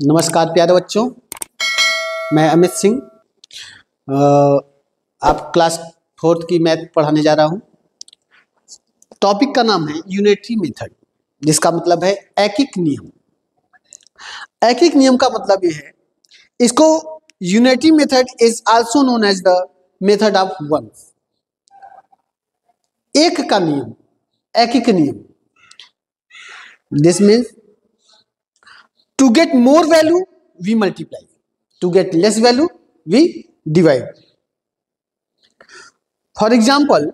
नमस्कार प्यारे बच्चों, मैं अमित सिंह आप क्लास 4th की मैथ पढ़ाने जा रहा हूं। टॉपिक का नाम है यूनिटरी मेथड, जिसका मतलब है एकिक नियम। एकिक नियम का मतलब ये है, इसको unitary method is also known as the method of one. एक का नियम, एकिक नियम। This means to get more value we multiply, to get less value we divide. For example,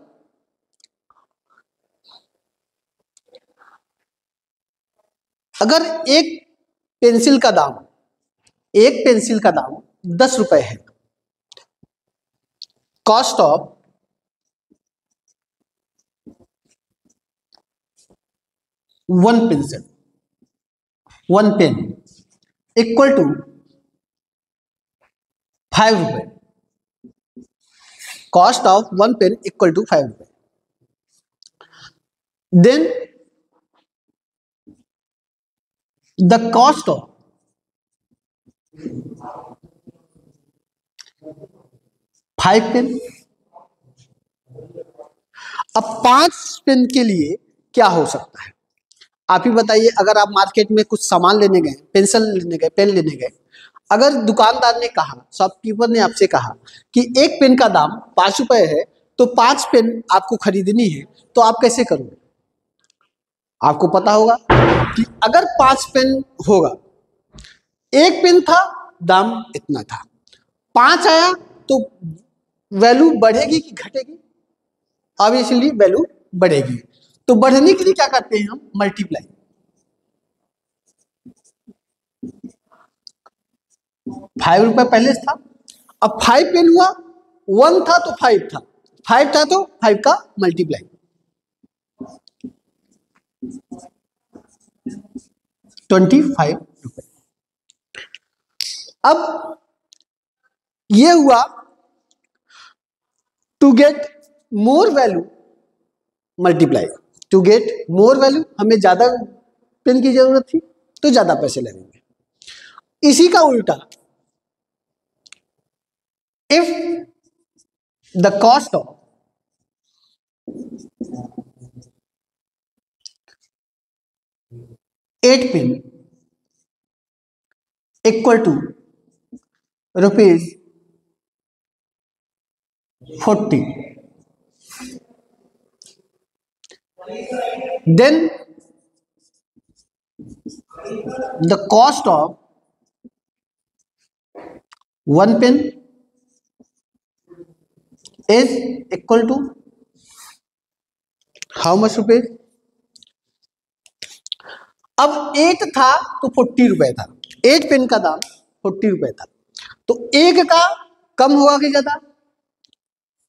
अगर एक पेंसिल का दाम 10 रुपए है, cost of one pen equal to 5 रुपए। Cost of one pen equal to 5 रुपए। Then the cost of 5 pen. अब 5 pen के लिए क्या हो सकता है, आप ही बताइए। अगर आप मार्केट में कुछ सामान लेने गए, पेंसिल लेने गए, पेन लेने गए, अगर दुकानदार ने कहा, शॉपकीपर ने आपसे कहा कि एक पेन का दाम 5 रुपए है, तो 5 पेन आपको खरीदनी है, तो आप कैसे करोगे? आपको पता होगा कि अगर 5 पेन होगा, एक पेन था, दाम इतना था, 5 आया तो वैल्यू बढ़ेगी कि घटेगी? ऑब्वियसली वैल्यू बढ़ेगी। तो बढ़ने के लिए क्या करते हैं हम? मल्टीप्लाई। 5 रुपए पहले था, अब 5 पेन हुआ, 1 था तो 5 था, 5 था तो 5 का मल्टीप्लाई। 25 रुपए। अब ये हुआ to get more value multiply. To get more value, हमें ज्यादा पेन की जरूरत थी तो ज्यादा पैसे लगेंगे। इसी का उल्टा, if the cost of 8 pen equal to ₹40, then the cost of 1 pen is equal to how much rupees? अब 8 था तो 40 रुपए था, 8 पेन का दाम 40 रुपए था, तो एक का कम होगा कि ज्यादा?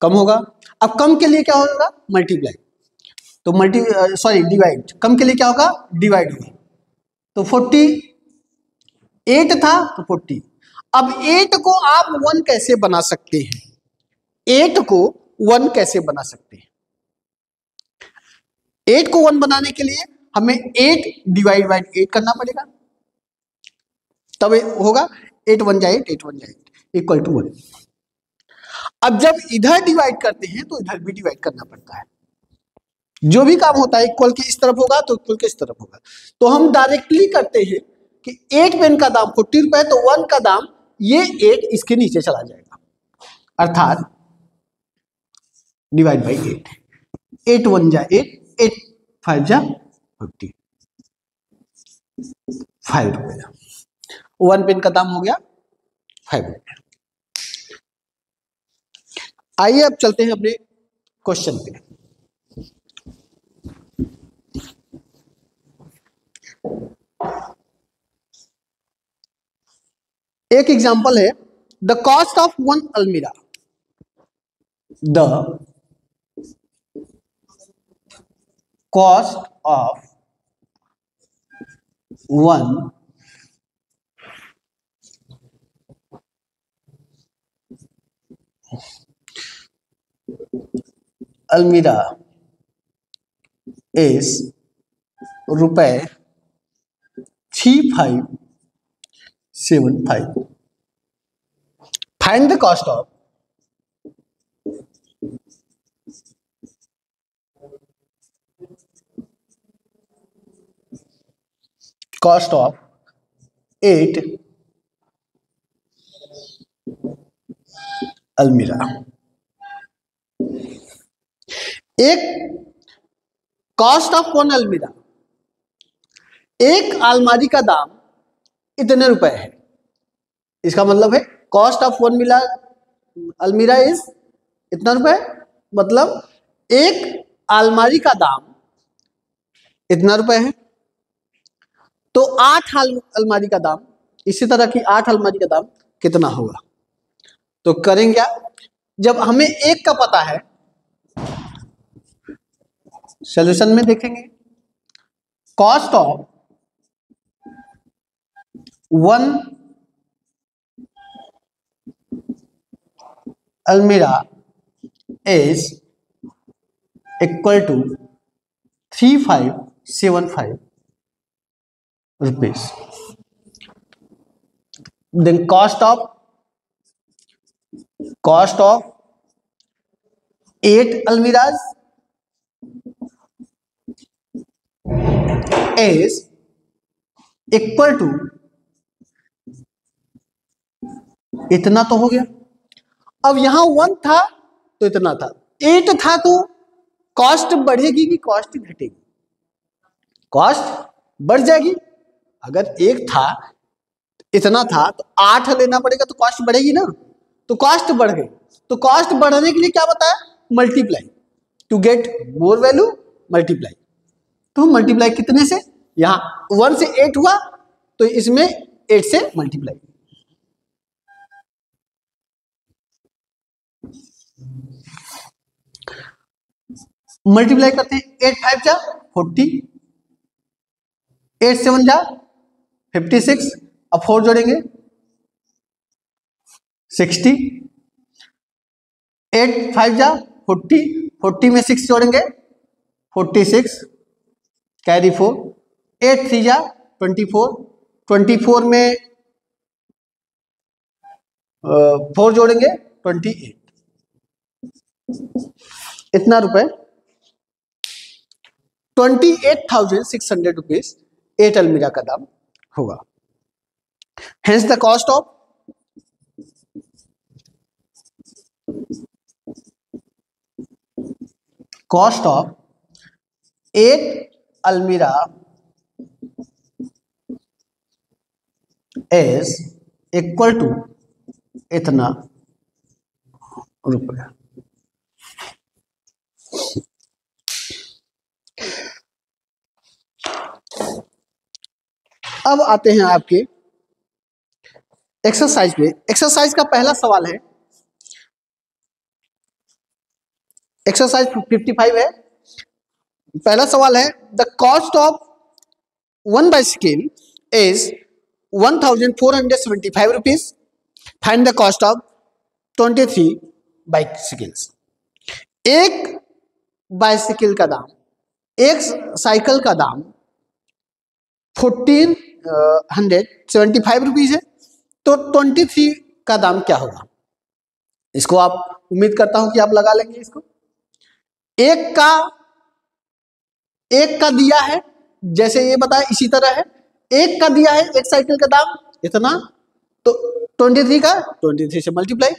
कम होगा। अब कम के लिए क्या होगा? मल्टीप्लाई। तो डिवाइड। कम के लिए क्या होगा? डिवाइड होगा। तो 48 था तो 40। अब 8 को आप 1 कैसे बना सकते हैं? 8 को 1 कैसे बना सकते हैं? 8 को 1 बनाने के लिए हमें 8 डिवाइड बाय 8 करना पड़ेगा, तब होगा 8 1 जा 8, 8 1 जा 8 इक्वल टू 1। अब जब इधर डिवाइड करते हैं तो इधर भी डिवाइड करना पड़ता है। जो भी काम होता है इक्वल के इस तरफ होगा तो इक्वल के इस तरफ होगा। तो हम डायरेक्टली करते हैं कि 8 पेन का दाम 40 रुपए, तो 1 का दाम ये 8 इसके नीचे चला जाएगा, अर्थात डिवाइड बाई 8। 8 1 जा 8, 8 5 जा 50, 5 रुपए। 1 पेन का दाम हो गया 5 रुपए। आइए अब चलते हैं अपने क्वेश्चन पे। एक एग्जांपल है, द कॉस्ट ऑफ वन अलमीरा। द कॉस्ट ऑफ वन अलमीरा is ₹3566। 75. Find the cost of eight अलमीरा। एक कॉस्ट ऑफ वन अलमीरा, एक अलमारी का दाम इतने रुपए है। इसका मतलब है कॉस्ट ऑफ वन मिला अलमीरा इज इतना रुपए, मतलब एक अलमारी का दाम इतना रुपए है। तो 8 अलमारी का दाम, इसी तरह की 8 अलमारी का दाम कितना होगा? तो करेंगे क्या, जब हमें एक का पता है, सॉल्यूशन में देखेंगे कॉस्ट ऑफ वन अलमीरा is equal to 3575 rupees. Then cost of 8 almiras is equal to इतना तो हो गया। अब यहां 1 था तो इतना था, 8 था तो कॉस्ट बढ़ेगी कि कॉस्ट घटेगी? कॉस्ट बढ़ जाएगी। अगर 1 था इतना था तो 8 लेना पड़ेगा तो कॉस्ट बढ़ेगी ना, तो कॉस्ट बढ़ गई। तो कॉस्ट बढ़ने के लिए क्या बताया? Multiply, to get more value multiply. तो मल्टीप्लाई कितने से? यहां 1 से 8 हुआ तो इसमें 8 से मल्टीप्लाई। मल्टीप्लाई करते हैं, 8 5 जा 40, 8 7 जा 56, अब 4 जोड़ेंगे 60, 8 5 जा 40, 40 में 6 जोड़ेंगे 46, कैरी 4, 8 3 जा 24, 24 में 4 जोड़ेंगे 28। इतना रुपए 28,600 रुपीज 8 अलमीरा का दाम होगा। Hence the cost of eight almirah is equal to इतना रुपया। अब आते हैं आपके एक्सरसाइज पे। एक्सरसाइज का पहला सवाल है, एक्सरसाइज 55 है। पहला सवाल है, the cost of 1 bicycle is 1475 rupees, find the cost of 23 bicycles. एक बाइसिकल का दाम, एक साइकिल का दाम 1475 रुपीज है, तो 23 का दाम क्या होगा? इसको आप, उम्मीद करता हूं कि आप लगा लेंगे इसको। एक का दिया है, जैसे ये बताया इसी तरह है, एक का दिया है, एक साइकिल का दाम इतना, तो 23 का 23 से मल्टीप्लाई,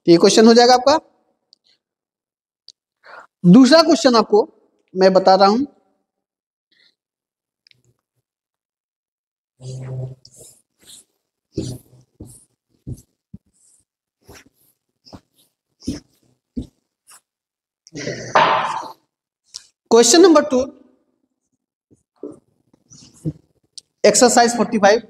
ये क्वेश्चन हो जाएगा आपका। दूसरा क्वेश्चन आपको मैं बता रहा हूं, क्वेश्चन नंबर 2, एक्सरसाइज 45।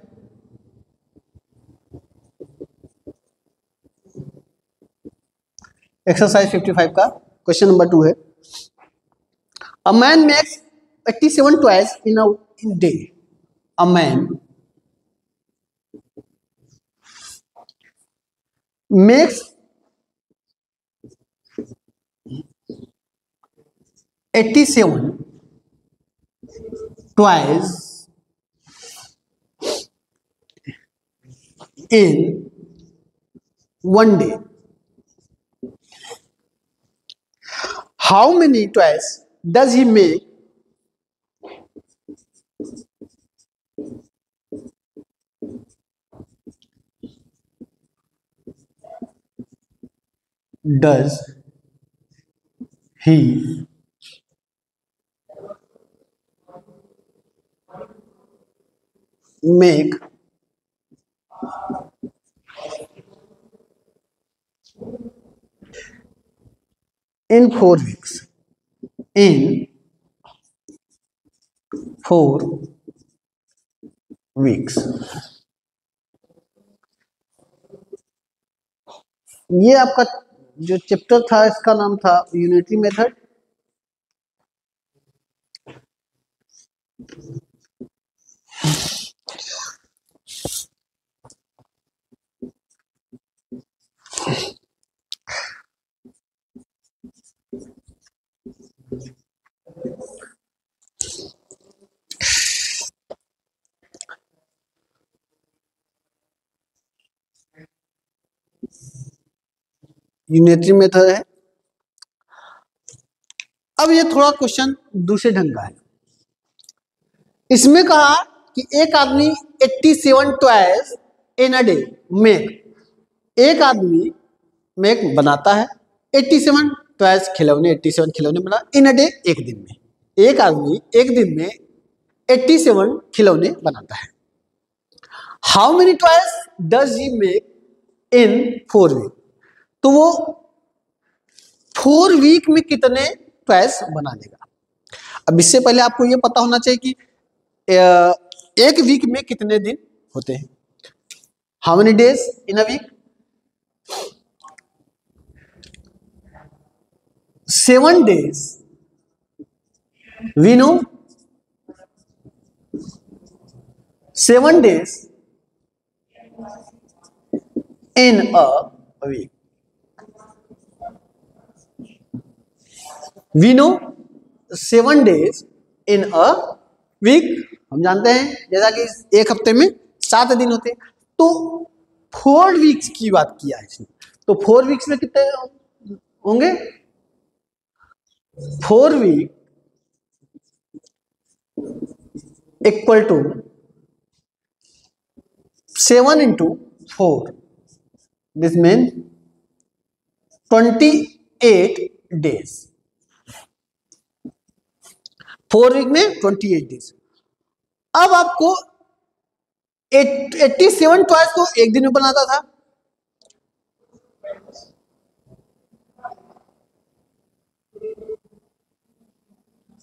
एक्सरसाइज 55 का क्वेश्चन नंबर 2 है, a man makes 87 toys in a day. A man makes 87 toys in one day. How many toys does he make does he make in 4 weeks? In 4 weeks. ये आपका जो chapter था इसका नाम था unitary method. Unitary method है। अब ये थोड़ा क्वेश्चन दूसरे ढंग का है। इसमें कहा कि एक आदमी 87 toys in a day make. एक आदमी मेक बनाता है 87 टॉयज, खिलौने 87 खिलौने बना इन अ डे, एक दिन में। एक आदमी एक दिन में 87 खिलौने बनाता है। How many toys does he make in 4 week? तो वो 4 वीक में कितने टॉयज बना देगा। अब इससे पहले आपको ये पता होना चाहिए कि एक वीक में कितने दिन होते हैं। How many days in a week? 7 days we know, 7 days in a week we know, 7 days in a week। हम जानते हैं जैसा कि एक हफ्ते में 7 दिन होते हैं। तो 4 वीक्स की बात किया है इसने, तो 4 वीक्स में कितने होंगे? 4 week equal to 7 into 4, this mean 28 days। 4 week में 28 डेज। अब आपको 87 टॉयज को एक दिन में बनाता था,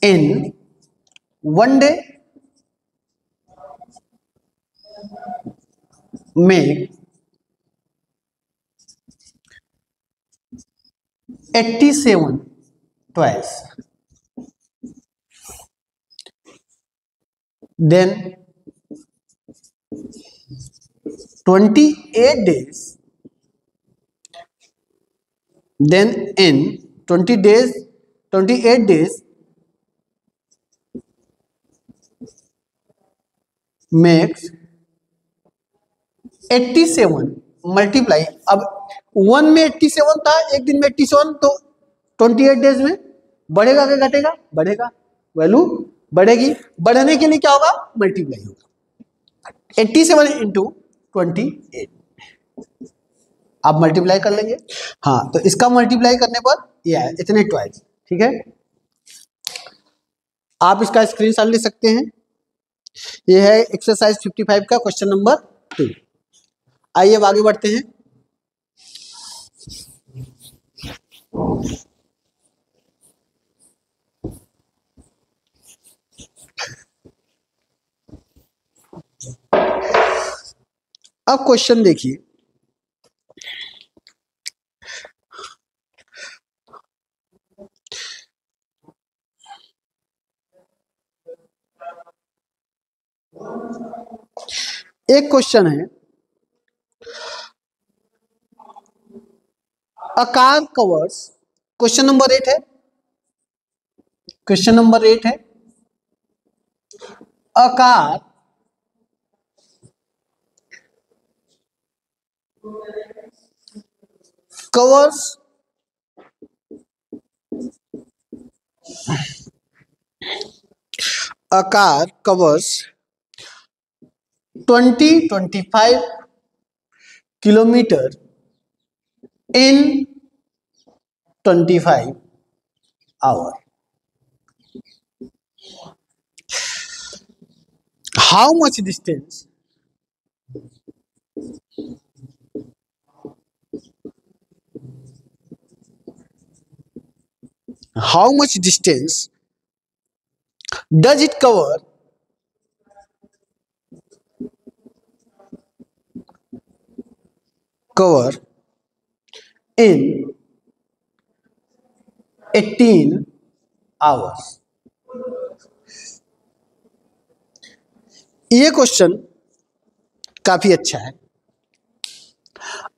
इन 1 day make 87 toys, then 28 days, then in 28 days makes 87 multiply. अब 1 में 87 था, एक दिन में 87, तो 28 डेज में बढ़ेगा क्या घटेगा? बढ़ेगा, वैल्यू बढ़ेगी। बढ़ने के लिए क्या होगा? मल्टीप्लाई होगा। 87 इंटू 28 आप मल्टीप्लाई कर लेंगे। हाँ, तो इसका मल्टीप्लाई करने पर ये है इतने टॉयज। ठीक है, आप इसका स्क्रीनशॉट ले सकते हैं। ये है एक्सरसाइज 55 का क्वेश्चन नंबर 2। आइए अब आगे बढ़ते हैं। अब क्वेश्चन देखिए, एक क्वेश्चन है, a car covers, question number 8 है, क्वेश्चन नंबर 8 है, a car covers a car covers 25 kilometer in 25 hours. How much distance does it cover in 18 hours? ये क्वेश्चन काफी अच्छा है।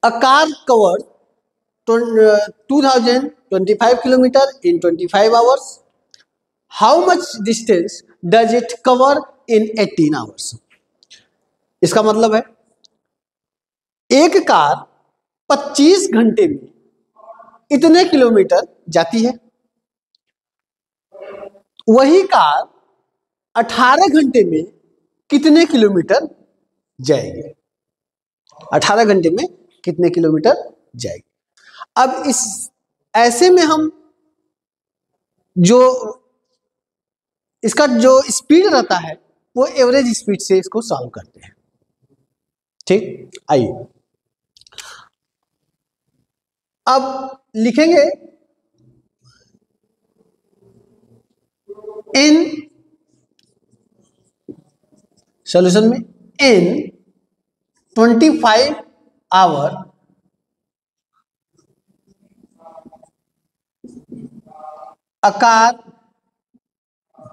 A car cover 2025 kilometre in 25 hours. How much distance does it cover in 18 hours? इसका मतलब है एक car 25 घंटे में इतने किलोमीटर जाती है, वही कार 18 घंटे में कितने किलोमीटर जाएगी? 18 घंटे में कितने किलोमीटर जाएगी? अब इस ऐसे में हम जो इसका जो स्पीड रहता है वो एवरेज स्पीड से इसको सॉल्व करते हैं। ठीक, आइए अब लिखेंगे इन सॉल्यूशन में in 25 hour a car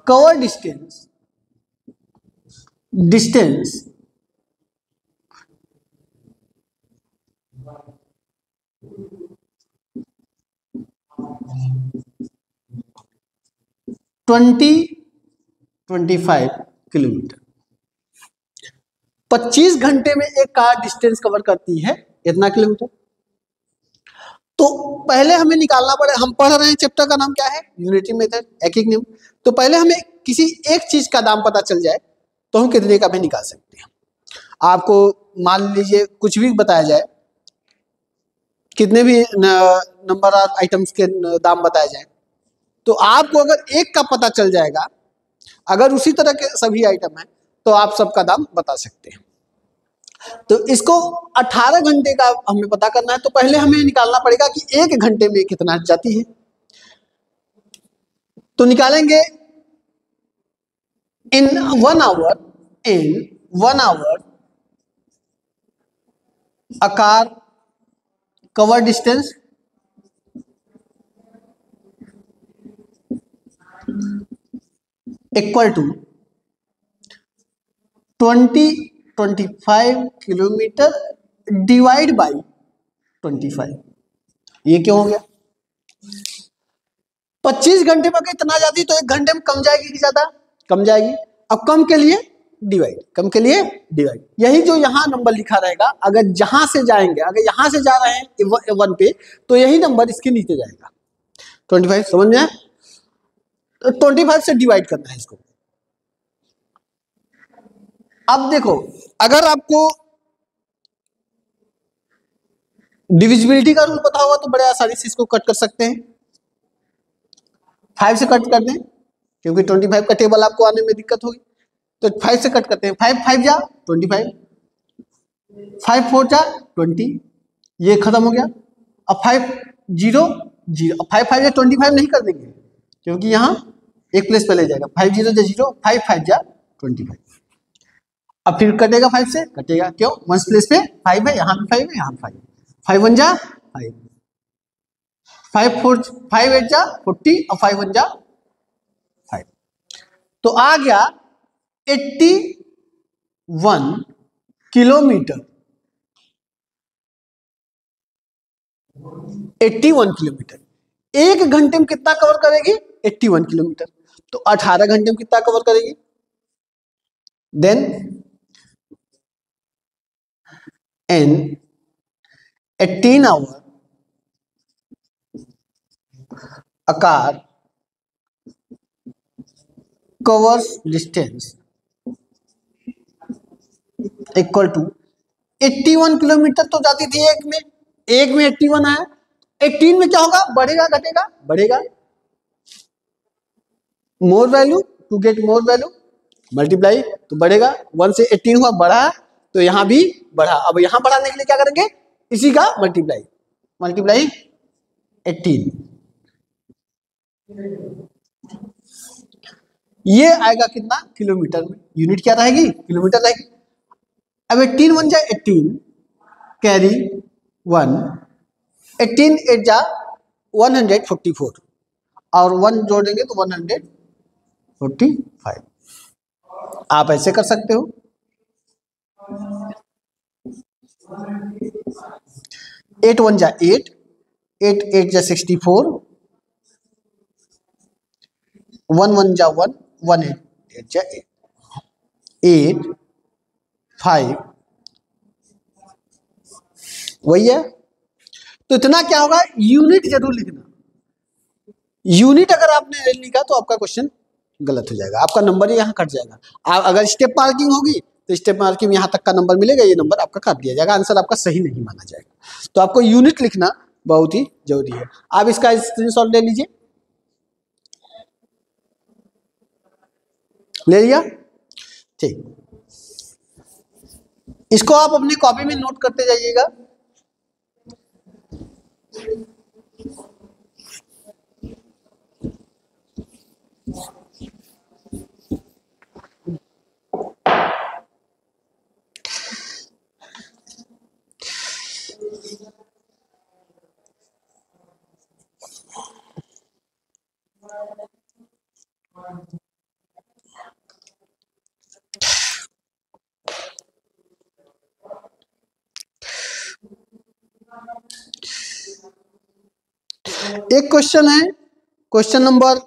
cover distance 25 kilometre. 25 घंटे में एक कार डिस्टेंस कवर करती है इतना किलोमीटर। तो पहले हमें निकालना पड़े, हम पढ़ रहे हैं चैप्टर का नाम क्या है? यूनिटी मेथड, एकिक नियम। तो पहले हमें किसी एक चीज का दाम पता चल जाए तो हम कितने का भी निकाल सकते हैं। आपको मान लीजिए कुछ भी बताया जाए, कितने भी नंबर ऑफ आइटम्स के दाम बताया जाए, तो आपको अगर एक का पता चल जाएगा, अगर उसी तरह के सभी आइटम हैं तो आप सबका दाम बता सकते हैं। तो इसको 18 घंटे का हमें पता करना है, तो पहले हमें निकालना पड़ेगा कि एक घंटे में कितना जाती है। तो निकालेंगे in 1 hour a car cover distance equal to 25 kilometre divide by 25। ये क्यों हो गया? 25 घंटे में कितना जाती तो एक घंटे में कम जाएगी कि ज्यादा? कम जाएगी। अब कम के लिए डिवाइड, यही जो यहाँ नंबर लिखा रहेगा, अगर जहां से जाएंगे, अगर यहां से जा रहे हैं 1 पे तो यही नंबर इसके नीचे जाएगा 25। समझ में? तो 25 से डिवाइड करना है इसको। अब देखो, अगर आपको डिविजिबिलिटी का रूल पता होगा तो बड़े आसानी से इसको कट कर सकते हैं। 5 से कट कर दें, क्योंकि 25 का टेबल आपको आने में दिक्कत होगी, तो 5 से कट करते हैं। 5 जा 25, 5 4 जा 20, ये खत्म हो गया। अब 5 0 0, 5 5 जा 25 नहीं कर देंगे, क्योंकि यहाँ एक प्लेस पे ले जाएगा। 5 0 जा 0, 5 5 जा 25। अब फिर कटेगा, 5 से कटेगा, क्यों? वन प्लेस पे 5 है, यहाँ भी 5 है, यहाँ 5, 5 1 जा 5, 5 4 5 8 जा 40 और 5 1 जा 5। तो आ गया 81 किलोमीटर। 81 किलोमीटर एक घंटे में कितना कवर करेगी? 81 किलोमीटर। तो 18 घंटे में कितना कवर करेगी? Then n 18 hour a car covers distance equal to 81 kilometre तो जाती थी एक में 81 आया, 18 में क्या होगा, बढ़ेगा घटेगा, बढ़ेगा, more value to get more value multiply तो बढ़ेगा, 1 से 18 हुआ, बढ़ा तो यहां भी बढ़ा, अब यहां बढ़ाने के लिए क्या करेंगे, इसी का मल्टीप्लाई, मल्टीप्लाई 18, ये आएगा कितना किलोमीटर में, यूनिट क्या रहेगी, किलोमीटर रहेगी। अब 18 1 जा 18 कैरी 1, 18 8 जा 144 और 1 जोड़ेंगे तो 145, आप ऐसे कर सकते हो। 8 1 जा 8, 8 8 जा 64, 1 1 जा 1, 1 8 8 जा 8, 8 5 वही है। तो इतना क्या होगा, यूनिट जरूर लिखना, यूनिट अगर आपने नहीं लिखा तो आपका क्वेश्चन गलत हो जाएगा, आपका नंबर ही यहाँ कट जाएगा। आप अगर स्टेप मार्किंग होगी तो स्टेप मार्किंग में यहाँ तक का नंबर मिलेगा, ये नंबर आपका काट दिया जाएगा, आंसर आपका सही नहीं माना जाएगा। तो आपको यूनिट लिखना बहुत ही जरूरी है। आप इसका स्क्रीनशॉट ले लीजिए, ले लिया, ठीक, इसको आप अपनी कॉपी में नोट करते जाइएगा। एक क्वेश्चन है, क्वेश्चन नंबर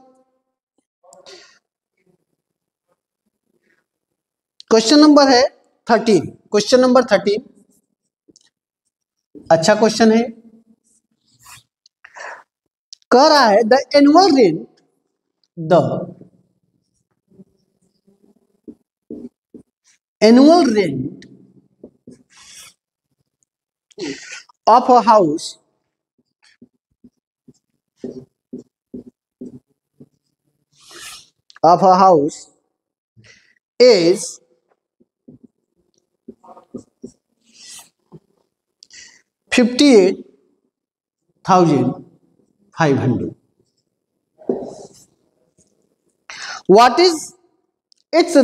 13, क्वेश्चन नंबर 13 अच्छा क्वेश्चन है, कह रहा है the annual rent of a house is 58,500. What is its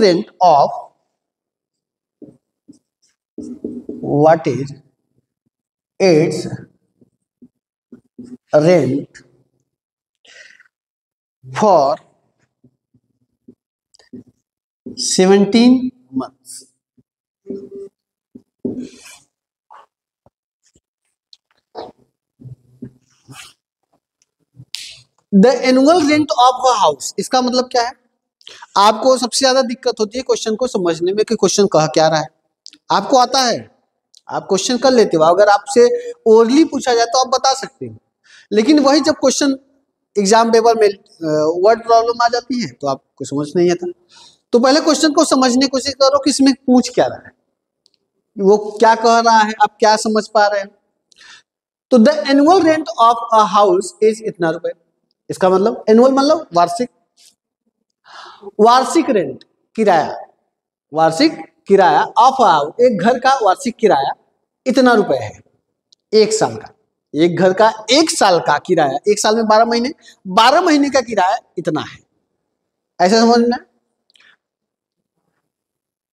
rent for 17 months? The annual rent of a house, इसका मतलब क्या है, आपको सबसे ज्यादा दिक्कत होती है क्वेश्चन को समझने में कि क्वेश्चन कह क्या रहा है। आपको आता है, आप क्वेश्चन कर लेते हो, अगर आपसे ओरली पूछा जाए तो आप बता सकते हो, लेकिन वही जब क्वेश्चन एग्जाम पेपर में वर्ड प्रॉब्लम आ जाती है तो आपको समझ नहीं आता। तो पहले क्वेश्चन को समझने की कोशिश करो कि इसमें पूछ क्या रहा है, वो क्या कह रहा है, आप क्या समझ पा रहे हैं। तो the annual rent of a house is इतना रुपए, इसका मतलब एनुअल मतलब वार्षिक, वार्षिक रेंट किराया, वार्षिक किराया ऑफ हाउस, एक घर का वार्षिक किराया इतना रुपए है, एक साल का, एक घर का एक साल का किराया, एक साल में 12 महीने, 12 महीने का किराया इतना है, ऐसा समझना।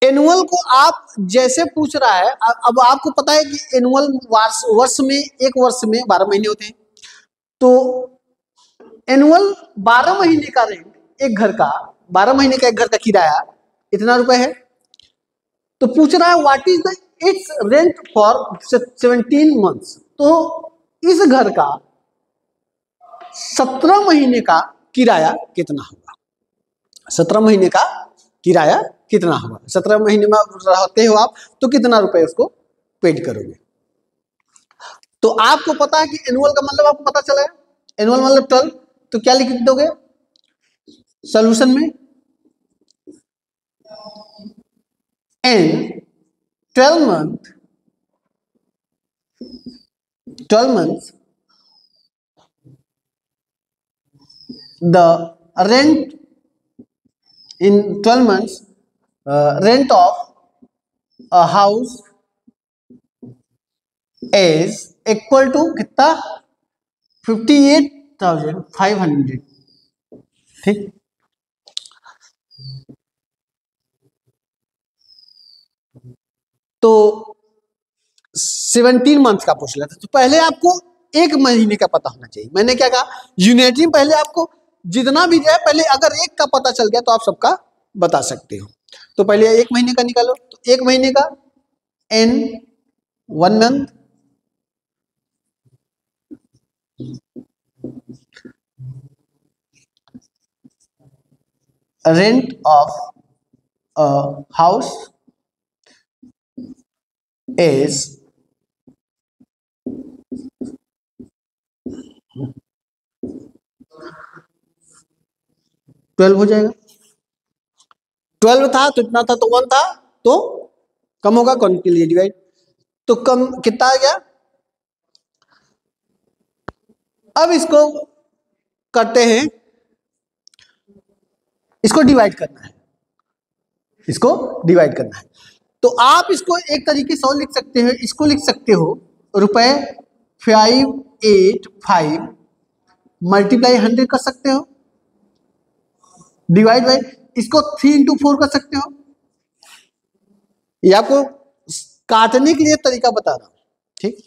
एनुअल को आप जैसे पूछ रहा है, अब आपको पता है कि एनुअल वर्ष में, एक वर्ष में 12 महीने होते हैं, तो एनुअल 12 महीने का रेंट, एक घर का 12 महीने का एक घर का किराया इतना रुपए है। तो पूछ रहा है what is the it's rent for 17 months, तो इस घर का 17 महीने का किराया कितना होगा, 17 महीने का किराया कितना होगा, 17 महीने में रहते हो आप तो कितना रुपए उसको पेड करोगे। तो आपको पता है कि एनुअल का मतलब आपको पता चला है, एनुअल मतलब 12, तो क्या लिख दोगे सॉल्यूशन में, and 12 months the rent in 12 months rent of a house is equal to कितना 58,500, ठीक। तो 17 मंथ का पूछ लेते, तो पहले आपको एक महीने का पता होना चाहिए। मैंने क्या कहा, यूनिटरी में पहले आपको जितना भी जाए पहले अगर एक का पता चल गया तो आप सबका बता सकते हो। तो पहले एक महीने का निकालो, तो एक महीने का n 1 month rent of a house is 12 हो जाएगा। 12 था तो इतना था, तो 1 था तो कम होगा, कौन के लिए डिवाइड, तो कम कितना आ गया। अब इसको करते हैं, इसको डिवाइड करना है, इसको डिवाइड करना है। तो आप इसको एक तरीके से और लिख सकते हो, इसको लिख सकते हो रुपए 585 मल्टीप्लाई 100 कर सकते हो, डिवाइड बाई, इसको 3 into 4 कर सकते हो। ये आपको काटने के लिए तरीका बता रहा हूं, ठीक।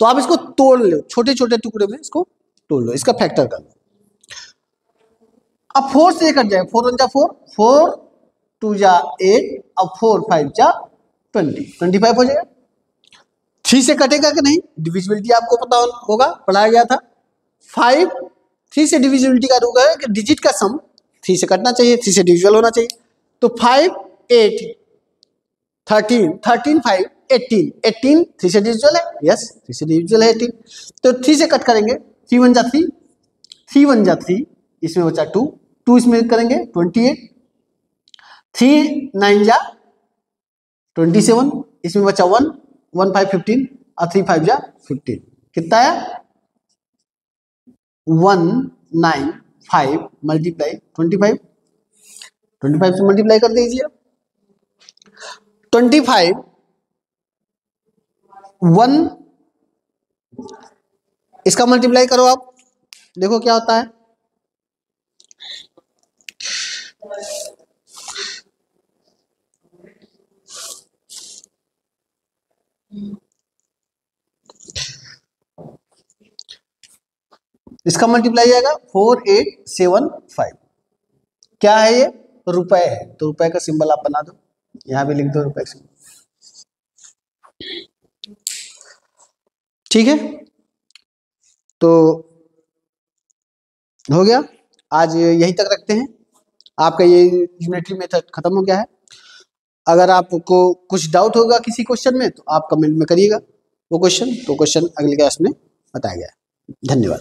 तो आप इसको तोड़ लो, छोटे छोटे टुकड़े में इसको तोड़ लो, इसका फैक्टर कर लो। अब 4 से कट जाएगा, 4 1 जा 4, 4 2 जा 8, अब 4 5 जा 20, 25 हो जाएगा। 3 से कटेगा कि नहीं, डिविजिबिलिटी आपको पता होगा, पढ़ाया गया था। 5 3 से डिविजिबिलिटी का रूल है कि डिजिट का सम 3 से कटना चाहिए, 3 से डिविजिबल होना चाहिए। तो 5 8 13 13 5 18 18 3 से डिविजिबल है, यस 3 से डिविजिबल है 18। तो 3 से कट करेंगे, 3 1 जा 3, 3 1 जा 3, इसमें बचा 2, 2 इसमें करेंगे 28, 3 9 जा 27, इसमें बचा 1 1 5 15 और 3 5 जा 15, कितना आया 195 मल्टीप्लाई 25, 25 से मल्टीप्लाई कर दीजिए। 25 1 इसका मल्टीप्लाई करो, आप देखो क्या होता है। इसका मल्टीप्लाई आएगा 4875। क्या है ये, रुपए है, तो रुपए का सिंबल आप बना दो, यहां भी लिख दो रुपए का, ठीक है। तो हो गया, आज यहीं तक रखते हैं। आपका ये यूनिटरी मेथड खत्म हो गया है। अगर आपको कुछ डाउट होगा किसी क्वेश्चन में तो आप कमेंट में करिएगा वो क्वेश्चन, तो क्वेश्चन अगले क्लास में बताया गया है। धन्यवाद।